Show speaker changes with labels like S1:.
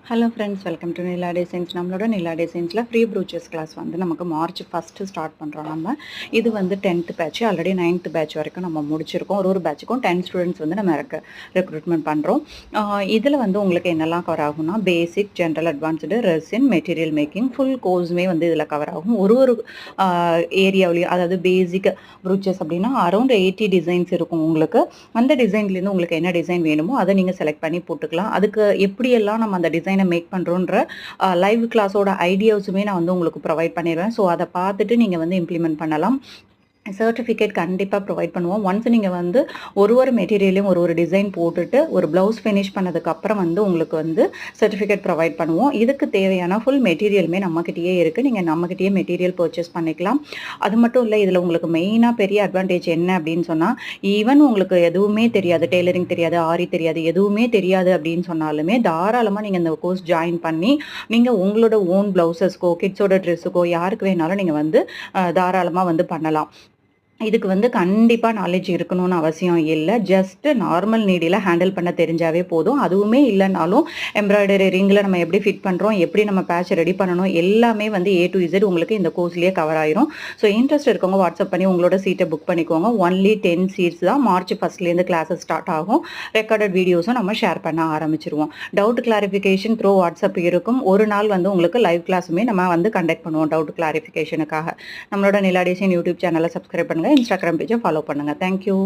S1: Hello friends, welcome to Nila designs. நம்மளோட நிலா டிசைன்ஸில் free ப்ரூச்சஸ் class வந்து நமக்கு மார்ச் 1 ஸ்டார்ட் பண்ணுறோம். நம்ம இது வந்து 10th batch, already 9th batch வரைக்கும் நம்ம முடிச்சிருக்கோம். ஒரு பேட்சுக்கும் 10 ஸ்டூடெண்ட்ஸ் வந்து நம்ம ரெக்ரூட்மெண்ட் பண்ணுறோம். இதில் வந்து உங்களுக்கு என்னெல்லாம் கவர் ஆகும்னா, basic, general, advanced, resin, material making full கோர்ஸுமே வந்து இதில் கவர் ஆகும். ஒரு ஏரியாவிலையும், அதாவது பேசிக் ப்ரூச்சஸ் அப்படின்னா அரௌண்ட் 80 டிசைன்ஸ் இருக்கும் உங்களுக்கு. அந்த டிசைன்லேருந்து உங்களுக்கு என்ன டிசைன் வேணுமோ அதை நீங்கள் செலக்ட் பண்ணி போட்டுக்கலாம். அதுக்கு எப்படியெல்லாம் நம்ம அந்த டிசைனை மேக் பண்ணுறோன்ற லைவ் கிளாஸோட ஐடியாஸுமே நான் வந்து உங்களுக்கு ப்ரொவைட் பண்ணிடுவேன். ஸோ அதை பார்த்துட்டு நீங்கள் வந்து இம்ப்ளிமெண்ட் பண்ணலாம். சர்டிஃபிகேட் கண்டிப்பாக ப்ரொவைட் பண்ணுவோம். ஒன்ஸ் நீங்கள் வந்து ஒரு மெட்டீரியலையும் ஒரு டிசைன் போட்டுட்டு ஒரு ப்ளவுஸ் ஃபினிஷ் பண்ணதுக்கப்புறம் வந்து உங்களுக்கு வந்து சர்டிஃபிகேட் ப்ரொவைட் பண்ணுவோம். இதுக்கு தேவையான ஃபுல் மெட்டீரியலுமே நம்மக்கிட்டேயே இருக்குது. நீங்கள் நம்மக்கிட்டேயே மெட்டீரியல் பர்ச்சேஸ் பண்ணிக்கலாம். அது மட்டும் இல்லை, இதில் உங்களுக்கு மெயினாக பெரிய அட்வான்டேஜ் என்ன அப்படின்னு சொன்னால், ஈவன் உங்களுக்கு எதுவுமே தெரியாது, டெய்லரிங் தெரியாது, ஆரி தெரியாது, எதுவுமே தெரியாது அப்படின்னு சொன்னாலுமே தாராளமாக நீங்கள் இந்த கோர்ஸ் ஜாயின் பண்ணி நீங்கள் உங்களோட ஓன் ப்ளவுசஸ்க்கோ, கிட்ஸோட ட்ரெஸ்ஸுக்கோ யாருக்கு வேணாலும் நீங்கள் வந்து தாராளமாக வந்து பண்ணலாம். இதுக்கு வந்து கண்டிப்பாக நாலேஜ் இருக்கணும்னு அவசியம் இல்லை. ஜஸ்ட் நார்மல் நீடில் ஹேண்டில் பண்ண தெரிஞ்சாவே போதும். அதுவுமே இல்லைனாலும் எம்ப்ராய்டரி ரிங்கில் நம்ம எப்படி ஃபிட் பண்ணுறோம், எப்படி நம்ம பேட்ச் ரெடி பண்ணணும், எல்லாமே வந்து A to Z உங்களுக்கு இந்த கோர்ஸ்லேயே கவர் ஆயிரும். ஸோ இன்ட்ரெஸ்ட் இருக்கவங்க வாட்ஸ்அப் பண்ணி உங்களோட சீட்டை புக் பண்ணிக்கோங்க. ஒன்லி 10 சீட்ஸ் தான். மார்ச் 1 கிளாஸஸ் ஸ்டார்ட் ஆகும். ரெக்கார்டட் வீடியோஸும் நம்ம ஷேர் பண்ண ஆரம்பிச்சிருவோம். டவுட் கிளாரிஃபிகேஷன் த்ரூ வாட்ஸ்அப் இருக்கும். ஒரு நாள் வந்து உங்களுக்கு லைவ் கிளாஸுமே நம்ம வந்து கண்டக்ட் பண்ணுவோம் டவுட் கிளாரிஃபிகேஷனுக்காக. நம்மளோட நிலா டிசைன் யூடியூப் சேனலை சப்ஸ்கிரைப் பண்ணுங்கள். இன்ஸ்டாகிராம் பேஜை ஃபாலோ பண்ணுங்கள். தேங்க்யூ.